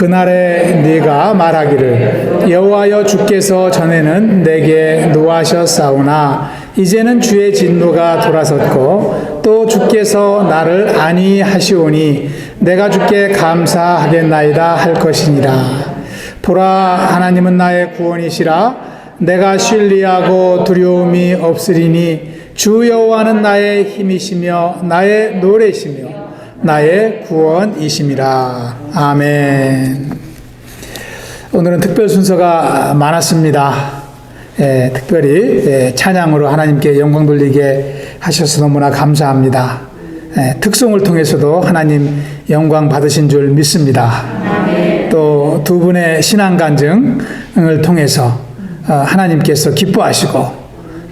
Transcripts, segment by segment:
그날에 네가 말하기를 여호와여 주께서 전에는 내게 노하셨사오나 이제는 주의 진노가 돌아섰고 또 주께서 나를 안위하시오니 내가 주께 감사하겠나이다 할 것이니라. 보라, 하나님은 나의 구원이시라. 내가 신뢰하고 두려움이 없으리니 주 여호와는 나의 힘이시며 나의 노래시며 나의 구원이심이라. 아멘. 오늘은 특별 순서가 많았습니다. 특별히 찬양으로 하나님께 영광 돌리게 하셔서 너무나 감사합니다. 특송을 통해서도 하나님 영광 받으신 줄 믿습니다. 또 두 분의 신앙 간증을 통해서 하나님께서 기뻐하시고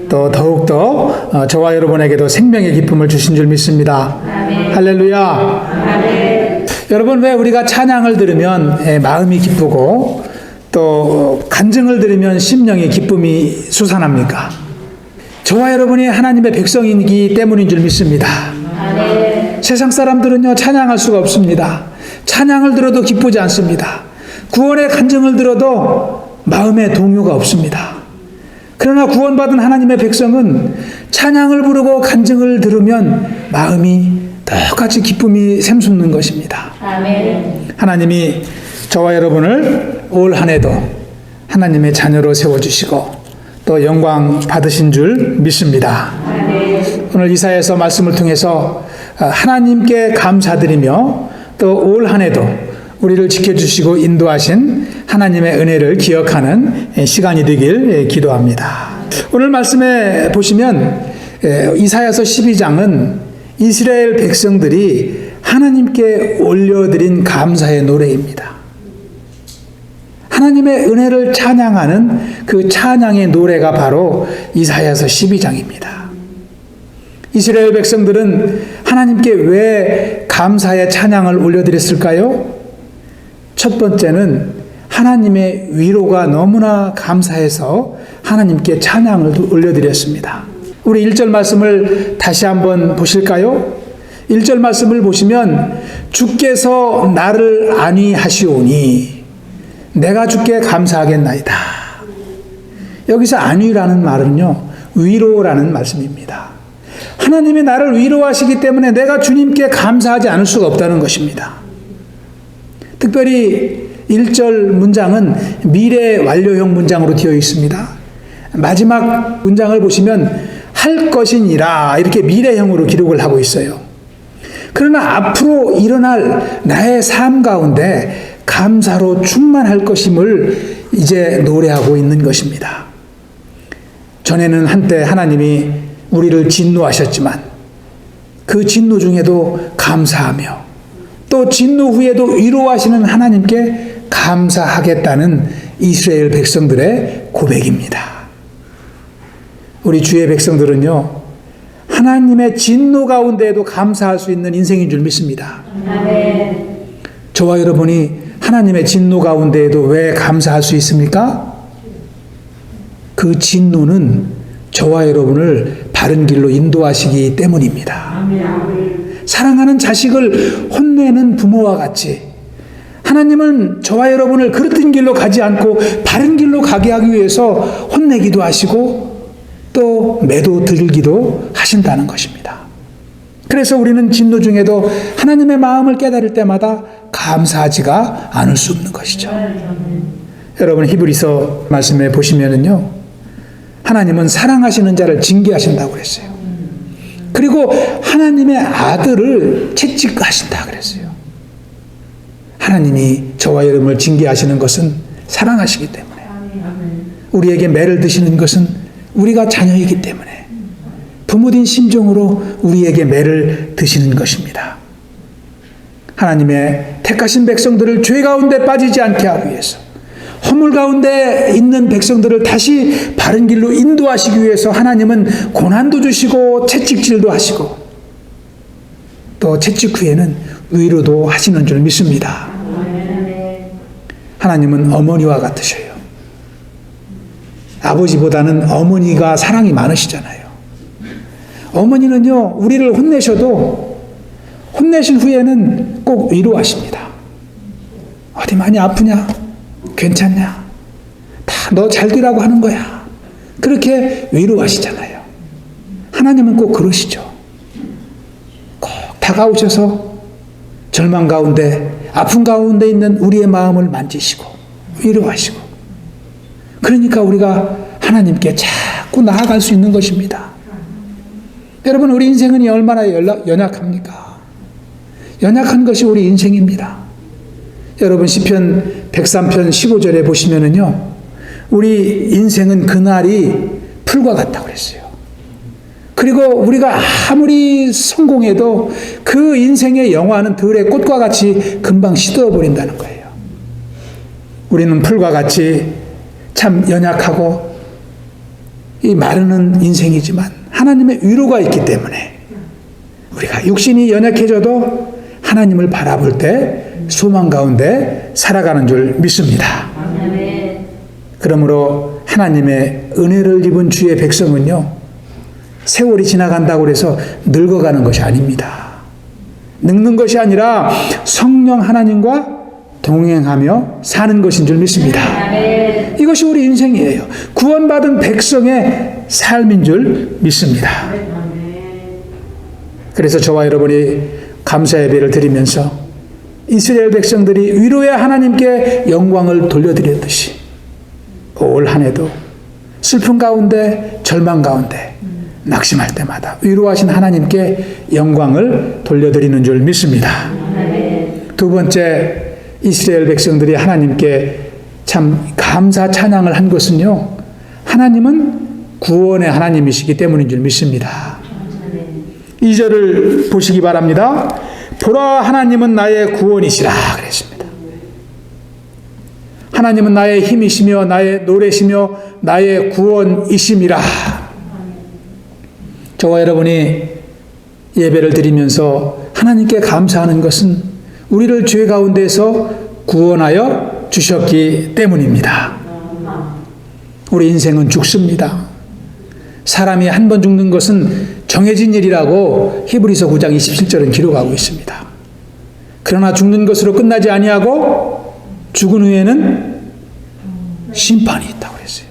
또 더욱더 저와 여러분에게도 생명의 기쁨을 주신 줄 믿습니다. 할렐루야. 여러분, 왜 우리가 찬양을 들으면 마음이 기쁘고 또 간증을 들으면 심령의 기쁨이 솟아납니까? 저와 여러분이 하나님의 백성이기 때문인 줄 믿습니다. 세상 사람들은요, 찬양할 수가 없습니다. 찬양을 들어도 기쁘지 않습니다. 구원의 간증을 들어도 마음에 동요가 없습니다. 그러나 구원받은 하나님의 백성은 찬양을 부르고 간증을 들으면 마음이 똑같이 기쁨이 샘솟는 것입니다. 아멘. 하나님이 저와 여러분을 올 한 해도 하나님의 자녀로 세워주시고 또 영광 받으신 줄 믿습니다. 아멘. 오늘 이사야서 말씀을 통해서 하나님께 감사드리며 또 올 한 해도 우리를 지켜주시고 인도하신 하나님의 은혜를 기억하는 시간이 되길 기도합니다. 오늘 말씀에 보시면 이사야서 12장은 이스라엘 백성들이 하나님께 올려드린 감사의 노래입니다. 하나님의 은혜를 찬양하는 그 찬양의 노래가 바로 이사야서 12장입니다. 이스라엘 백성들은 하나님께 왜 감사의 찬양을 올려드렸을까요? 첫 번째는 하나님의 위로가 너무나 감사해서 하나님께 찬양을 올려드렸습니다. 우리 1절 말씀을 다시 한번 보실까요? 1절 말씀을 보시면 주께서 나를 안위하시오니 내가 주께 감사하겠나이다. 여기서 안위라는 말은요, 위로라는 말씀입니다. 하나님이 나를 위로하시기 때문에 내가 주님께 감사하지 않을 수가 없다는 것입니다. 특별히 1절 문장은 미래 완료형 문장으로 되어 있습니다. 마지막 문장을 보시면 할 것이니라 이렇게 미래형으로 기록을 하고 있어요. 그러나 앞으로 일어날 나의 삶 가운데 감사로 충만할 것임을 이제 노래하고 있는 것입니다. 전에는 한때 하나님이 우리를 진노하셨지만 그 진노 중에도 감사하며 또 진노 후에도 위로하시는 하나님께 감사하겠다는 이스라엘 백성들의 고백입니다. 우리 주의 백성들은요, 하나님의 진노 가운데에도 감사할 수 있는 인생인 줄 믿습니다. 아멘. 저와 여러분이 하나님의 진노 가운데에도 왜 감사할 수 있습니까? 그 진노는 저와 여러분을 바른 길로 인도하시기 때문입니다. 아멘. 사랑하는 자식을 혼내는 부모와 같이 하나님은 저와 여러분을 그릇된 길로 가지 않고 바른 길로 가게 하기 위해서 혼내기도 하시고 또 매도 들기도 하신다는 것입니다. 그래서 우리는 진노 중에도 하나님의 마음을 깨달을 때마다 감사하지가 않을 수 없는 것이죠. 여러분, 히브리서 말씀에 보시면은요, 하나님은 사랑하시는 자를 징계하신다고 그랬어요. 그리고 하나님의 아들을 채찍하신다 그랬어요. 하나님이 저와 여러분을 징계하시는 것은 사랑하시기 때문에, 우리에게 매를 드시는 것은 우리가 자녀이기 때문에 부모된 심정으로 우리에게 매를 드시는 것입니다. 하나님의 택하신 백성들을 죄 가운데 빠지지 않게 하기 위해서, 허물 가운데 있는 백성들을 다시 바른 길로 인도하시기 위해서 하나님은 고난도 주시고 채찍질도 하시고 또 채찍 후에는 위로도 하시는 줄 믿습니다. 하나님은 어머니와 같으셔요. 아버지보다는 어머니가 사랑이 많으시잖아요. 어머니는요, 우리를 혼내셔도 혼내신 후에는 꼭 위로하십니다. 어디 많이 아프냐? 괜찮냐? 다 너 잘 되라고 하는 거야. 그렇게 위로하시잖아요. 하나님은 꼭 그러시죠. 꼭 다가오셔서 절망 가운데, 아픈 가운데 있는 우리의 마음을 만지시고 위로하시고, 그러니까 우리가 하나님께 자꾸 나아갈 수 있는 것입니다. 여러분, 우리 인생은 얼마나 연약합니까? 연약한 것이 우리 인생입니다. 여러분, 시편 103편 15절에 보시면은요, 우리 인생은 그날이 풀과 같다고 그랬어요. 그리고 우리가 아무리 성공해도 그 인생의 영화는 들의 꽃과 같이 금방 시들어버린다는 거예요. 우리는 풀과 같이 참 연약하고 이 마르는 인생이지만 하나님의 위로가 있기 때문에 우리가 육신이 연약해져도 하나님을 바라볼 때 소망 가운데 살아가는 줄 믿습니다. 그러므로 하나님의 은혜를 입은 주의 백성은요, 세월이 지나간다고 해서 늙어가는 것이 아닙니다. 늙는 것이 아니라 성령 하나님과 동행하며 사는 것인 줄 믿습니다. 이것이 우리 인생이에요. 구원받은 백성의 삶인 줄 믿습니다. 그래서 저와 여러분이 감사 예배를 드리면서 이스라엘 백성들이 위로의 하나님께 영광을 돌려드렸듯이 올 한 해도 슬픔 가운데, 절망 가운데, 낙심할 때마다 위로하신 하나님께 영광을 돌려드리는 줄 믿습니다. 두 번째, 이스라엘 백성들이 하나님께 참 감사 찬양을 한 것은요, 하나님은 구원의 하나님이시기 때문인 줄 믿습니다. 2절을 보시기 바랍니다. 보라, 하나님은 나의 구원이시라 그랬습니다. 하나님은 나의 힘이시며 나의 노래시며 나의 구원이심이라. 저와 여러분이 예배를 드리면서 하나님께 감사하는 것은 우리를 죄 가운데서 구원하여 주셨기 때문입니다. 우리 인생은 죽습니다. 사람이 한 번 죽는 것은 정해진 일이라고 히브리서 9장 27절은 기록하고 있습니다. 그러나 죽는 것으로 끝나지 아니하고 죽은 후에는 심판이 있다고 그랬어요.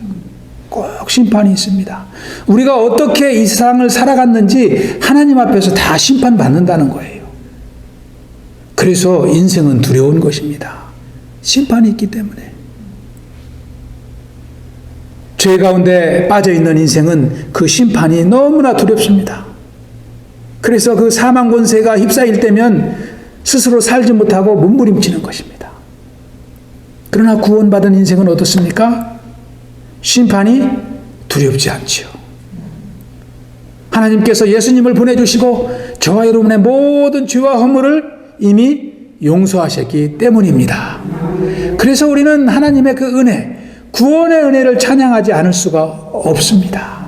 꼭 심판이 있습니다. 우리가 어떻게 이 세상을 살아갔는지 하나님 앞에서 다 심판받는다는 거예요. 그래서 인생은 두려운 것입니다. 심판이 있기 때문에. 죄 가운데 빠져있는 인생은 그 심판이 너무나 두렵습니다. 그래서 그 사망 권세가 휩싸일 때면 스스로 살지 못하고 몸부림치는 것입니다. 그러나 구원받은 인생은 어떻습니까? 심판이 두렵지 않지요. 하나님께서 예수님을 보내주시고 저와 여러분의 모든 죄와 허물을 이미 용서하셨기 때문입니다. 그래서 우리는 하나님의 그 은혜, 구원의 은혜를 찬양하지 않을 수가 없습니다.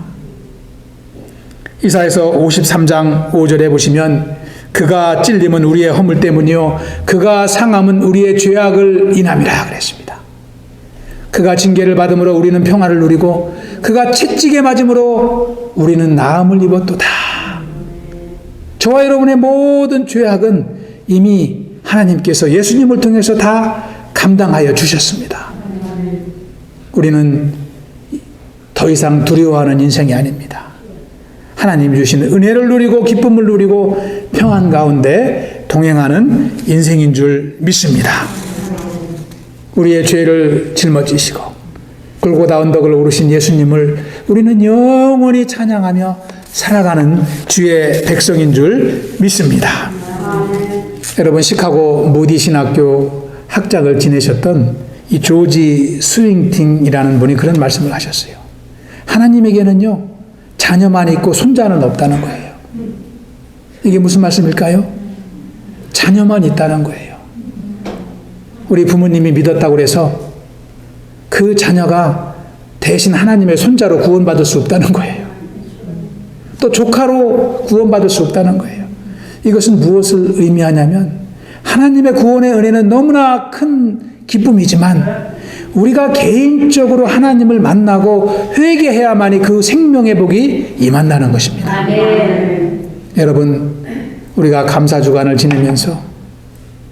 이사야서 53장 5절에 보시면 그가 찔림은 우리의 허물 때문이요 그가 상함은 우리의 죄악을 인함이라 그랬습니다. 그가 징계를 받음으로 우리는 평화를 누리고 그가 채찍에 맞음으로 우리는 나음을 입었도다. 저와 여러분의 모든 죄악은 이미 하나님께서 예수님을 통해서 다 감당하여 주셨습니다. 우리는 더 이상 두려워하는 인생이 아닙니다. 하나님 주신 은혜를 누리고 기쁨을 누리고 평안 가운데 동행하는 인생인 줄 믿습니다. 우리의 죄를 짊어지시고 골고다 언덕을 오르신 예수님을 우리는 영원히 찬양하며 살아가는 주의 백성인 줄 믿습니다. 여러분, 시카고 모디 신학교 학장을 지내셨던 이 조지 스윙팅이라는 분이 그런 말씀을 하셨어요. 하나님에게는요, 자녀만 있고 손자는 없다는 거예요. 이게 무슨 말씀일까요? 자녀만 있다는 거예요. 우리 부모님이 믿었다고 해서 그 자녀가 대신 하나님의 손자로 구원받을 수 없다는 거예요. 또 조카로 구원받을 수 없다는 거예요. 이것은 무엇을 의미하냐면 하나님의 구원의 은혜는 너무나 큰 기쁨이지만 우리가 개인적으로 하나님을 만나고 회개해야만이 그 생명의 복이 임한다는 것입니다. 여러분, 우리가 감사주간을 지내면서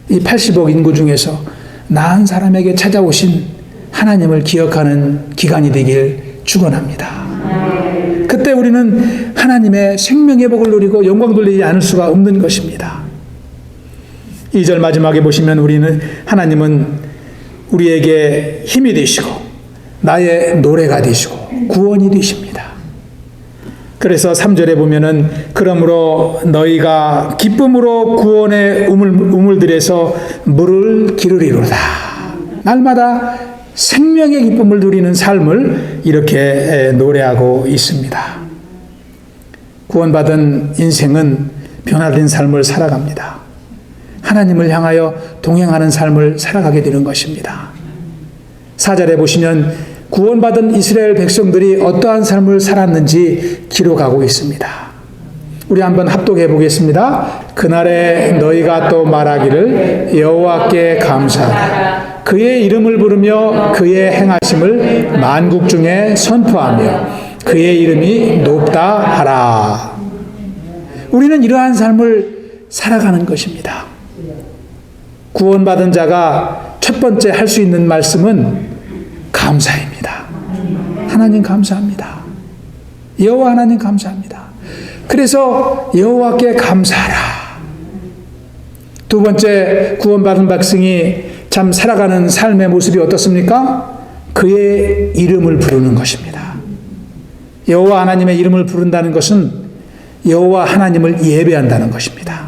이 80억 인구 중에서 나은 사람에게 찾아오신 하나님을 기억하는 기간이 되길 축원합니다. 그때 우리는 하나님의 생명의 복을 누리고 영광 돌리지 않을 수가 없는 것입니다. 2절 마지막에 보시면 하나님은 우리에게 힘이 되시고 나의 노래가 되시고 구원이 되십니다. 그래서 3절에 보면은 그러므로 너희가 기쁨으로 구원의 우물들에서 물을 기르리로다. 날마다 생명의 기쁨을 누리는 삶을 이렇게 노래하고 있습니다. 구원받은 인생은 변화된 삶을 살아갑니다. 하나님을 향하여 동행하는 삶을 살아가게 되는 것입니다. 4절에 보시면 구원받은 이스라엘 백성들이 어떠한 삶을 살았는지 기록하고 있습니다. 우리 한번 합독해 보겠습니다. 그날에 너희가 또 말하기를 여호와께 감사하라. 그의 이름을 부르며 그의 행하심을 만국 중에 선포하며 그의 이름이 높다 하라. 우리는 이러한 삶을 살아가는 것입니다. 구원받은 자가 첫 번째 할 수 있는 말씀은 감사입니다. 하나님 감사합니다. 여호와 하나님 감사합니다. 그래서 여호와께 감사하라. 두 번째, 구원받은 백성이 참 살아가는 삶의 모습이 어떻습니까? 그의 이름을 부르는 것입니다. 여호와 하나님의 이름을 부른다는 것은 여호와 하나님을 예배한다는 것입니다.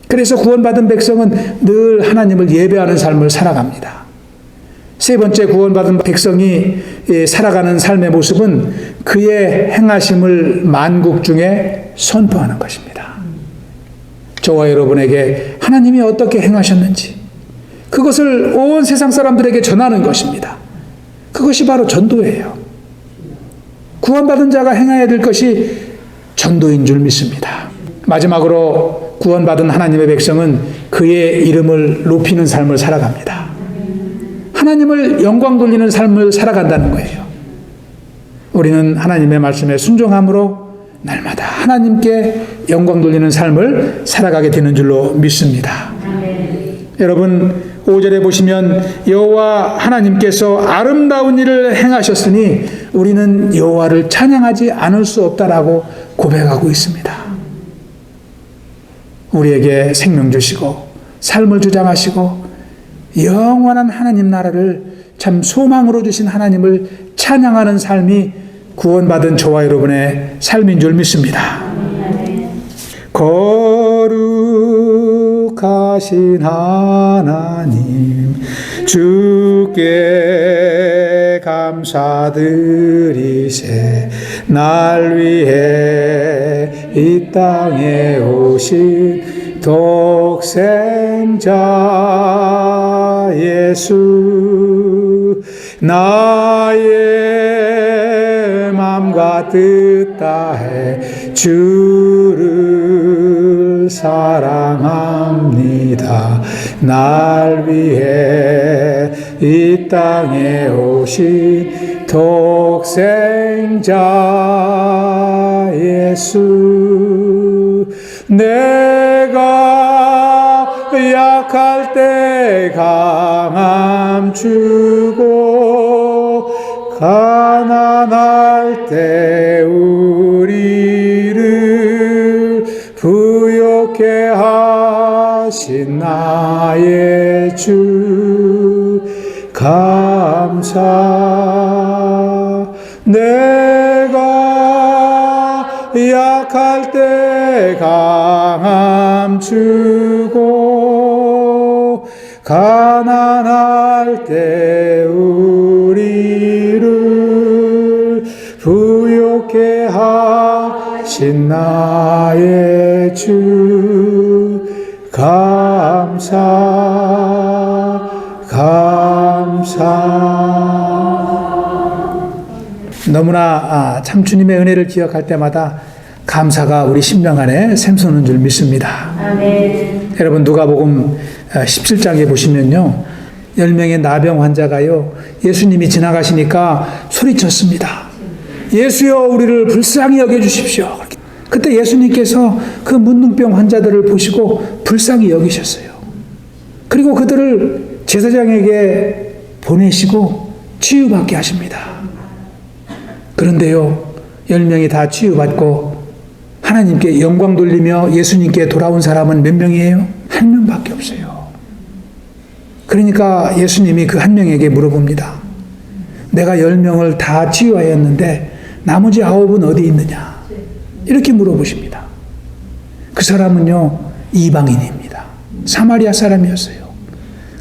그래서 구원받은 백성은 늘 하나님을 예배하는 삶을 살아갑니다. 세 번째, 구원받은 백성이 살아가는 삶의 모습은 그의 행하심을 만국 중에 선포하는 것입니다. 저와 여러분에게 하나님이 어떻게 행하셨는지 그것을 온 세상 사람들에게 전하는 것입니다. 그것이 바로 전도예요. 구원받은 자가 행해야 될 것이 전도인 줄 믿습니다. 마지막으로 구원받은 하나님의 백성은 그의 이름을 높이는 삶을 살아갑니다. 하나님을 영광 돌리는 삶을 살아간다는 거예요. 우리는 하나님의 말씀에 순종함으로 날마다 하나님께 영광 돌리는 삶을 살아가게 되는 줄로 믿습니다. 여러분 5절에 보시면 여호와 하나님께서 아름다운 일을 행하셨으니 우리는 여호와를 찬양하지 않을 수 없다라고 고백하고 있습니다. 우리에게 생명 주시고 삶을 주장하시고 영원한 하나님 나라를 참 소망으로 주신 하나님을 찬양하는 삶이 구원받은 저와 여러분의 삶인 줄 믿습니다. 거룩하신 하나님 주께 감사드리세. 날 위해 이 땅에 오신 독생자 예수, 나의 맘과 뜻 다해 주를 사랑합니다. 날 위해 이 땅에 오신 독생자 예수, 내가 약할 때 강함 주고 가난할 때 우리를 부욕해 하신 나의 주 감사. 내가 약할 때 강함 주고 가난할 때 우리를 부욕해 하신 나의 주 감사 감사. 너무나 참 주님의 은혜를 기억할 때마다 감사가 우리 심령 안에 샘솟는 줄 믿습니다. 아멘. 여러분 누가복음 17장에 보시면요, 10명의 나병 환자가요 예수님이 지나가시니까 소리쳤습니다. 예수여 우리를 불쌍히 여겨주십시오. 그때 예수님께서 그 문둥병 환자들을 보시고 불쌍히 여기셨어요. 그리고 그들을 제사장에게 보내시고 치유받게 하십니다. 그런데요, 10명이 다 치유받고 하나님께 영광 돌리며 예수님께 돌아온 사람은 몇 명이에요? 1명밖에 없어요. 그러니까 예수님이 그 1명에게 물어봅니다. 내가 10명을 다 치유하였는데 나머지 9은 어디 있느냐? 이렇게 물어보십니다. 그 사람은요, 이방인입니다. 사마리아 사람이었어요.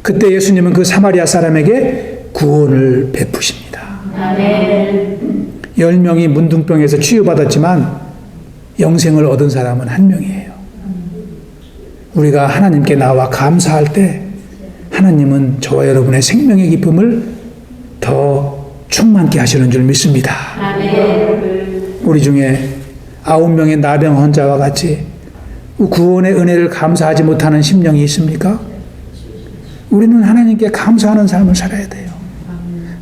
그때 예수님은 그 사마리아 사람에게 구원을 베푸십니다. 아멘. 10명이 문둥병에서 치유받았지만 영생을 얻은 사람은 1명이에요. 우리가 하나님께 나와 감사할 때 하나님은 저와 여러분의 생명의 기쁨을 더 충만케 하시는 줄 믿습니다. 아멘. 우리 중에 9명의 나병 환자와 같이 구원의 은혜를 감사하지 못하는 심령이 있습니까? 우리는 하나님께 감사하는 삶을 살아야 돼요.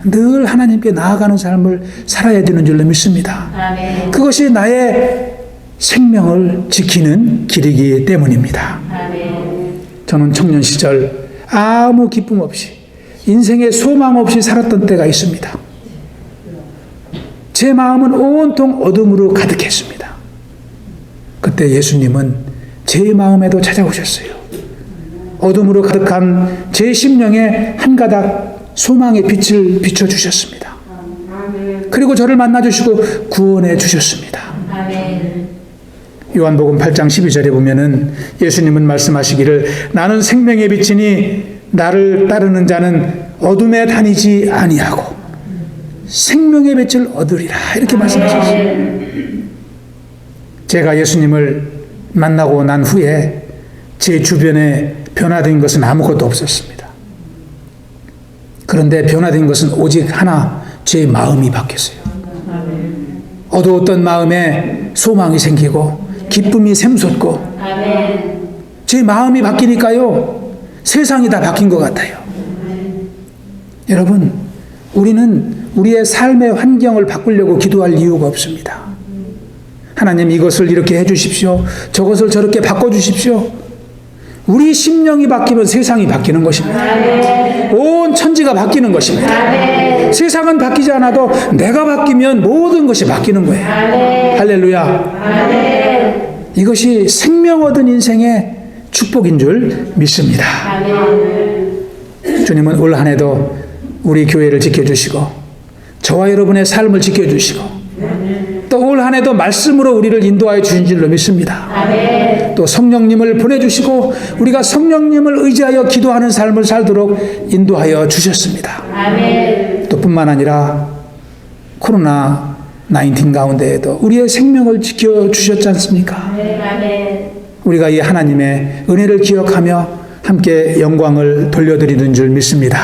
늘 하나님께 나아가는 삶을 살아야 되는 줄로 믿습니다. 아멘. 그것이 나의 생명을 지키는 길이기 때문입니다. 아멘. 저는 청년 시절 아무 기쁨 없이 인생에 소망 없이 살았던 때가 있습니다. 제 마음은 온통 어둠으로 가득했습니다. 그때 예수님은 제 마음에도 찾아오셨어요. 어둠으로 가득한 제 심령에 한 가닥 소망의 빛을 비춰주셨습니다. 그리고 저를 만나주시고 구원해 주셨습니다. 요한복음 8장 12절에 보면은 예수님은 말씀하시기를 나는 생명의 빛이니 나를 따르는 자는 어둠에 다니지 아니하고 생명의 빛을 얻으리라 이렇게 말씀하셨어요. 제가 예수님을 만나고 난 후에 제 주변에 변화된 것은 아무것도 없었습니다. 그런데 변화된 것은 오직 하나, 제 마음이 바뀌었어요. 어두웠던 마음에 소망이 생기고 기쁨이 샘솟고 제 마음이 바뀌니까요 세상이 다 바뀐 것 같아요. 여러분, 우리는 우리의 삶의 환경을 바꾸려고 기도할 이유가 없습니다. 하나님 이것을 이렇게 해주십시오. 저것을 저렇게 바꿔주십시오. 우리 심령이 바뀌면 세상이 바뀌는 것입니다. 온 천지가 바뀌는 것입니다. 세상은 바뀌지 않아도 내가 바뀌면 모든 것이 바뀌는 거예요. 할렐루야. 이것이 생명 얻은 인생의 축복인 줄 믿습니다. 주님은 올 한 해도 우리 교회를 지켜주시고 저와 여러분의 삶을 지켜주시고 또 올 한 해도 말씀으로 우리를 인도하여 주신 줄로 믿습니다. 또 성령님을 보내주시고 우리가 성령님을 의지하여 기도하는 삶을 살도록 인도하여 주셨습니다. 또 뿐만 아니라 코로나19 가운데에도 우리의 생명을 지켜주셨지 않습니까? 우리가 이 하나님의 은혜를 기억하며 함께 영광을 돌려드리는 줄 믿습니다.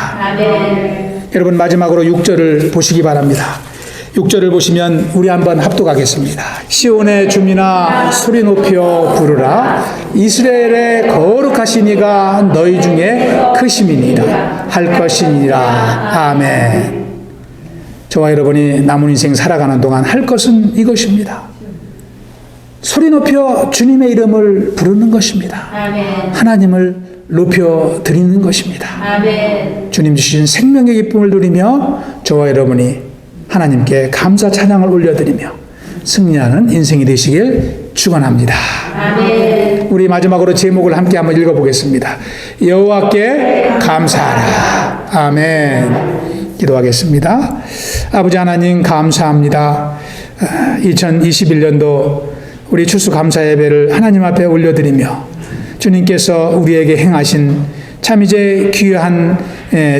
여러분 마지막으로 6절을 보시기 바랍니다. 6절을 보시면 우리 한번 합독하겠습니다. 시온의 주민아 소리 높여 부르라. 이스라엘의 거룩하신 이가 너희 중에 크심이니라 할 것이니라. 아멘. 저와 여러분이 남은 인생 살아가는 동안 할 것은 이것입니다. 소리 높여 주님의 이름을 부르는 것입니다. 아멘. 하나님을 높여 드리는 것입니다. 아멘. 주님 주신 생명의 기쁨을 누리며 저와 여러분이 하나님께 감사 찬양을 올려드리며 승리하는 인생이 되시길 축원합니다. 아멘. 우리 마지막으로 제목을 함께 한번 읽어보겠습니다. 여호와께 감사하라. 아멘. 기도하겠습니다. 아버지 하나님 감사합니다. 2021년도 우리 추수감사 예배를 하나님 앞에 올려드리며 주님께서 우리에게 행하신 참 이제 귀한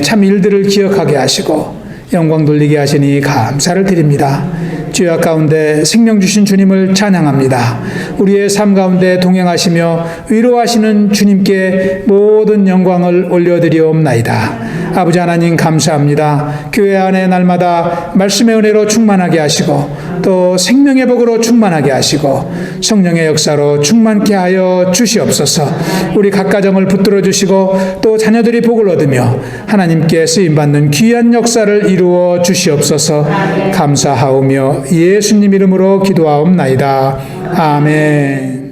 참 일들을 기억하게 하시고 영광 돌리게 하시니 감사를 드립니다. 죄악 가운데 생명 주신 주님을 찬양합니다. 우리의 삶 가운데 동행하시며 위로하시는 주님께 모든 영광을 올려드리옵나이다. 아버지 하나님 감사합니다. 교회 안에 날마다 말씀의 은혜로 충만하게 하시고 또 생명의 복으로 충만하게 하시고 성령의 역사로 충만케 하여 주시옵소서. 우리 각 가정을 붙들어 주시고 또 자녀들이 복을 얻으며 하나님께 쓰임받는 귀한 역사를 이루어 주시옵소서. 감사하오며 예수님 이름으로 기도하옵나이다. 아멘.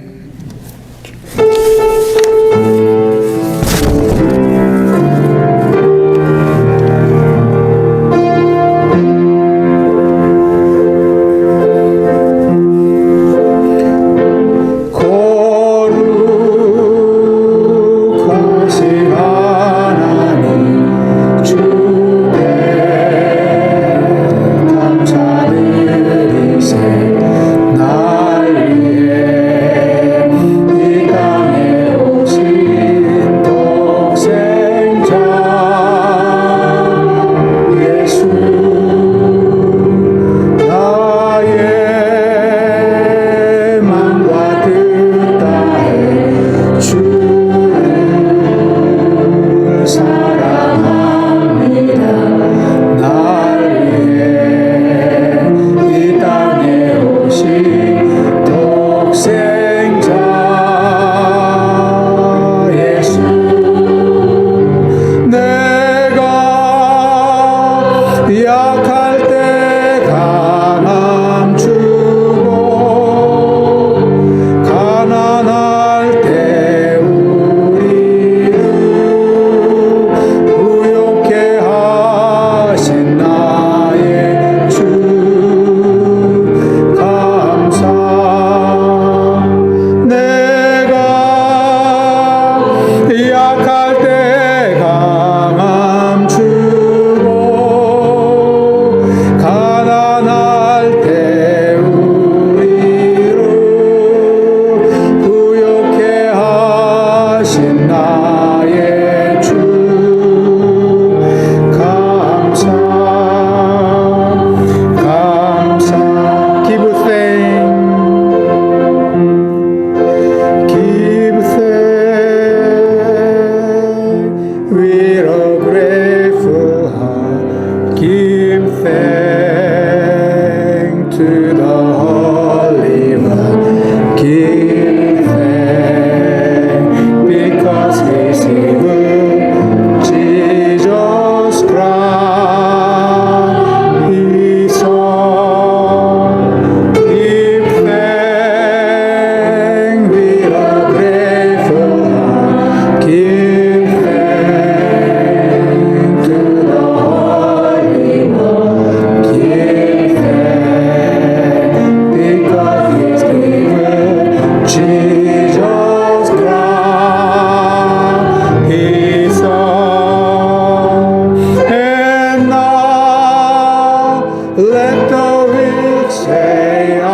thanks to the Holy One. Give thanks because He is evil. Jesus Christ, His Son. Give thanks with a grateful heart. Give thanks to the Holy One. Give thanks because He is evil. Jesus Christ, His Son. And now let the weak say, I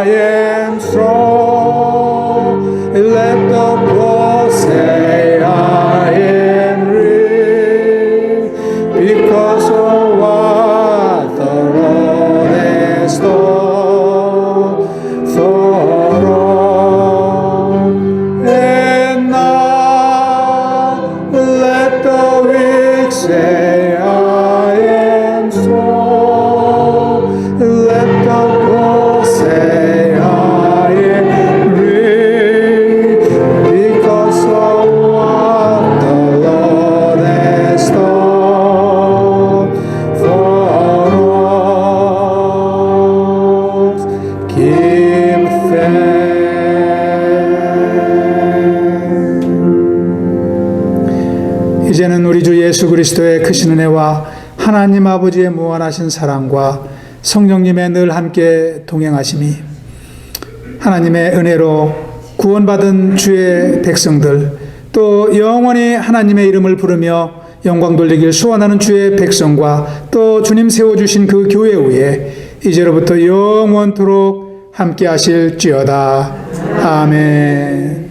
am strong. Let the poor say, I am rich, because of what the Lord has done for us. And now let the weak say, I am strong. Let the poor say, I am rich, because of what the Lord has done for us. Give thanks. 이제는 우리 주 예수 그리스도의 크신 은혜와 하나님 아버지의 무한하신 사랑과 성령님의 늘 함께 동행하심이 하나님의 은혜로 구원받은 주의 백성들 또 영원히 하나님의 이름을 부르며 영광 돌리길 소원하는 주의 백성과 또 주님 세워주신 그 교회 위에 이제로부터 영원토록 함께 하실지어다. 아멘.